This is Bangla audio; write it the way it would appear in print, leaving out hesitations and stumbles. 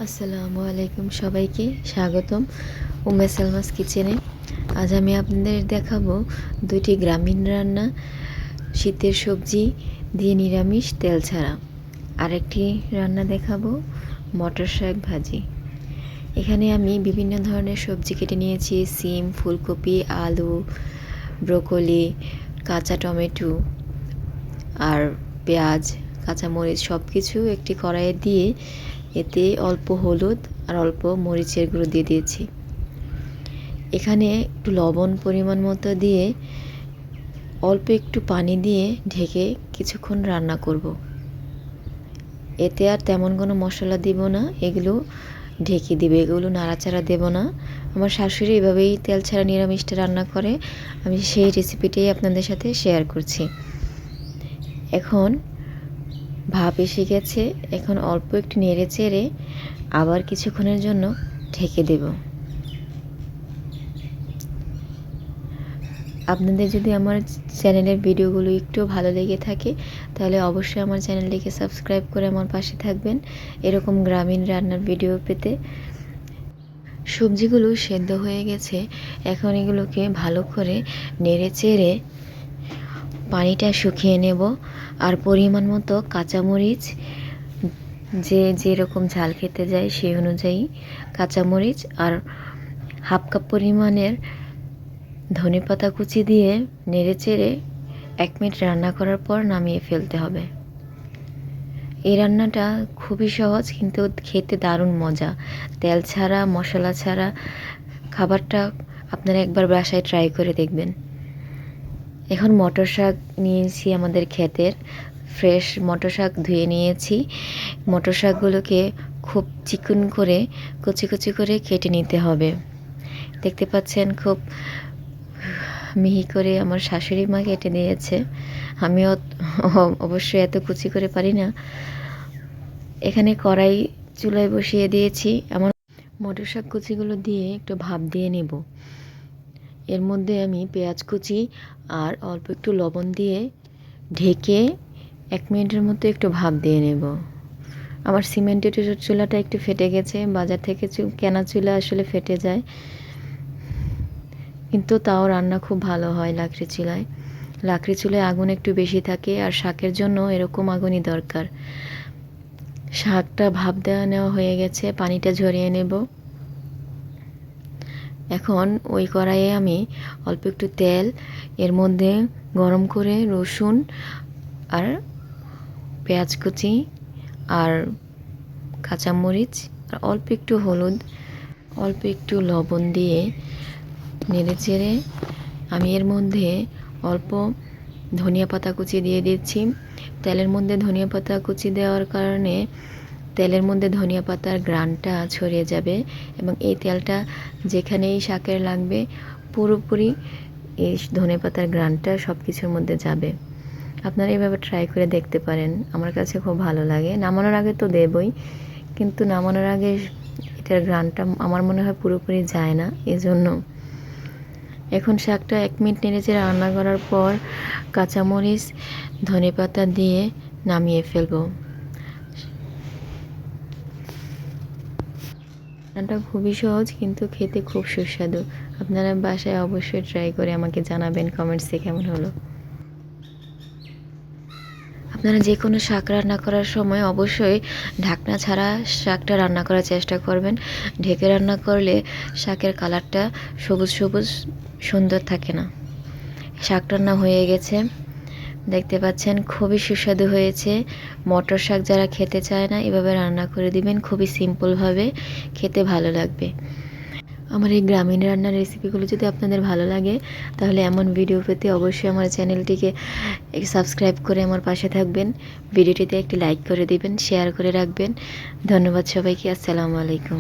আসসালামু আলাইকুম সবাইকে স্বাগতম উম্মে সালমাস কিচেনে। আজ আমি আপনাদের দেখাবো দুইটি গ্রামীণ রান্না, শীতের সবজি দিয়ে নিরামিষ তেল ছাড়া। আরেকটি রান্না দেখাবো মটর শাক ভাজি। এখানে আমি বিভিন্ন ধরনের সবজি কেটে নিয়েছি: সিম, ফুলকপি, আলু, ব্রোকলি, কাঁচা টমেটো আর পেঁয়াজ, কাঁচামরিচ সব কিছু একটি কড়াইয়ে দিয়ে এতে অল্প হলুদ আর অল্প মরিচের গুঁড়ো দিয়ে দিয়েছি। এখানে একটু লবণ পরিমাণ মতো দিয়ে অল্প একটু পানি দিয়ে ঢেকে কিছুক্ষণ রান্না করব। এতে আর তেমন কোনো মশলা দিব না, এগুলো ঢেকে দিবে, এগুলো নাড়াচাড়া দেব না। আমার শাশুড়ি এভাবেই তেল ছাড়া নিরামিষটা রান্না করে, আমি সেই রেসিপিটাই আপনাদের সাথে শেয়ার করছি। এখন ভাপ এসে গেছে, এখন অল্প একটু নেড়ে চেড়ে আবার কিছুক্ষণের জন্য ঢেকে দেব। আপনাদের যদি আমার চ্যানেলের ভিডিওগুলো একটু ভালো লেগে থাকে তাহলে অবশ্যই আমার চ্যানেলটিকে সাবস্ক্রাইব করে আমার পাশে থাকবেন এরকম গ্রামীণ রান্নার ভিডিও পেতে। সবজিগুলো সেদ্ধ হয়ে গেছে, এখন এগুলোকে ভালো করে নেড়ে চেড়ে পানিটা শুকিয়ে নেব। আর পরিমাণ মতো কাঁচামরিচ, যে যেরকম ঝাল খেতে যায় সেই অনুযায়ী কাঁচামরিচ আর হাফ কাপ পরিমাণের ধনেপাতা কুচি দিয়ে নেড়ে চেড়ে 1 মিনিট রান্না করার পর নামিয়ে ফেলতে হবে। এই রান্নাটা খুবই সহজ কিন্তু খেতে দারুণ মজা। তেল ছাড়া, মশলা ছাড়া খাবারটা আপনারা একবার বাসায় ট্রাই করে দেখবেন। এখন মটর শাক নিয়েছি, আমাদের ক্ষেতের ফ্রেশ মটর শাক ধুয়ে নিয়েছি। মটর শাকগুলোকে খুব চিকন করে কুচি কুচি করে কেটে নিতে হবে। দেখতে পাচ্ছেন খুব মিহি করে আমার শাশুড়ি মা কেটে দিয়েছে, আমিও অবশ্যই এত কুচি করে পারি না। এখানে কড়াই চুলায় বসিয়ে দিয়েছি। আমার মটর শাক কুচিগুলো দিয়ে একটু ভাপ দিয়ে নেব। এর মধ্যে আমি পেঁয়াজ কুচি আর অল্প একটু লবণ দিয়ে ঢেকে 1 মিনিটের মতো একটু ভাপ দিয়ে নেব। আমার সিমেন্টের চুলাটা একটু ফেটে গেছে, বাজার থেকে কেনা চুলা আসলে ফেটে যায়, কিন্তু তাও রান্না খুব ভালো হয় লাকড়ি চুলায়। লাকড়ি চুলায় আগুন একটু বেশি থাকে, আর শাকের জন্য এরকম আগুনই দরকার। শাকটা ভাপ নেওয়া হয়ে গেছে, পানিটা ঝরিয়ে নেব। এখন ওই কড়াইয়ে আমি অল্প একটু তেল, এর মধ্যে গরম করে রসুন আর পেঁয়াজ কুচি আর কাঁচামরিচ আর অল্প একটু হলুদ, অল্প একটু লবণ দিয়ে নেড়ে চেড়ে আমি এর মধ্যে অল্প ধনিয়া পাতা কুচি দিয়ে দিচ্ছি। তেলের মধ্যে ধনিয়া পাতা কুচি দেওয়ার কারণে তেলের মধ্যে ধনিয়া পাতার ঘ্রাণটা ছড়িয়ে যাবে এবং এই তেলটা যেখানেই শাকের লাগবে পুরোপুরি এই ধনিয়া পাতার ঘ্রাণটা সব কিছুর মধ্যে যাবে। আপনারা এইভাবে ট্রাই করে দেখতে পারেন, আমার কাছে খুব ভালো লাগে। নামানোর আগে তো দেবই, কিন্তু নামানোর আগে এটার ঘ্রাণটা আমার মনে হয় পুরোপুরি যায় না, এজন্য। এখন শাকটা 1 মিনিট নেড়েচেড়ে রান্না করার পর কাঁচামরিচ, ধনেপাতা দিয়ে নামিয়ে ফেলবো। রান্নাটা খুবই সহজ কিন্তু খেতে খুব সুস্বাদু। আপনারা বাসায় অবশ্যই ট্রাই করে আমাকে জানাবেন কমেন্টসে কেমন হলো। আপনারা যে কোনো শাক রান্না করার সময় অবশ্যই ঢাকনা ছাড়া শাকটা রান্না করার চেষ্টা করবেন। ঢেকে রান্না করলে শাকের কালারটা সবুজ সবুজ সুন্দর থাকে না। শাক রান্না হয়ে গেছে, দেখতে পাচ্ছেন খুবই সুস্বাদু হয়েছে। মটর শাক যারা খেতে চায় না এভাবে রান্না করে দিবেন, খুবই সিম্পলভাবে, খেতে ভালো লাগবে। আমার এই গ্রামীণ রান্নার রেসিপিগুলো যদি আপনাদের ভালো লাগে তাহলে এমন ভিডিও পেতে অবশ্যই আমার চ্যানেলটিকে সাবস্ক্রাইব করে আমার পাশে থাকবেন। ভিডিওটিতে একটি লাইক করে দিবেন, শেয়ার করে রাখবেন। ধন্যবাদ সবাইকে। আসসালামু আলাইকুম।